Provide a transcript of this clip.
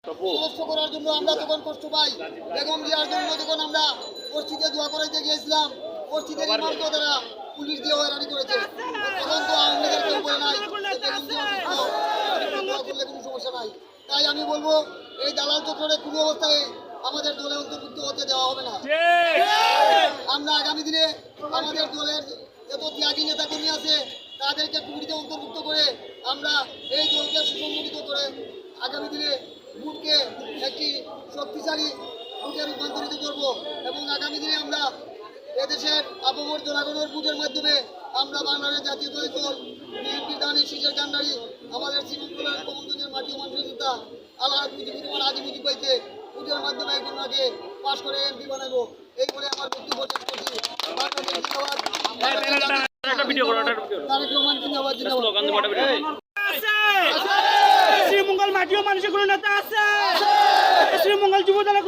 সুস্থ করার জন্য আমরা তখন কষ্ট পাই। বেগম জিয়ার জন্য যখন আমরা মসজিদে দোয়া করাইতে গিয়েছিলাম, মসজিদের ইমামকে তারা পুলিশ দিয়ে হয়রানি করেছে। তখন তো আওয়ামী লীগের কেউ বলে নাই বেগম জিয়া দোয়া করলে কোনো সমস্যা নাই। তাই আমি বলবো এই দালাল চক্রে কোনো অবস্থায় আমাদের দলে অন্তর্ভুক্ত হতে দেওয়া হবে না। আমরা আগামী দিনে আমাদের দলের যত ত্যাগী নেতাকর্মী আছে তাদেরকে কমিটিতে অন্তর্ভুক্ত করে আমরা এই দলকে সুসংগঠিত করে আগামী দিনে ভোটকে একটি শক্তিশালী ভোটে রূপান্তরিত করব এবং আগামী দিনে আমরা এদেশের আপামর জনগণের ভোটের মাধ্যমে আমরা বাংলাদেশ জাতীয় দল বিএনপির দানি শীষের কান্ডারি আমাদের শ্রীমঙ্গলের কমলগঞ্জের মাটি মানুষের নেতা আল্লাহ মুজিবুর রহমান আজি মুজিব ভাইকে ভোটের মাধ্যমে একজন আগে পাশ করে এমপি বানাবো। এই বলে আমার বক্তব্য শেষ করছি। শ্রীমঙ্গল মাটিও মানুষের কোনো নেতা আছে, শ্রীমঙ্গল যুব দলের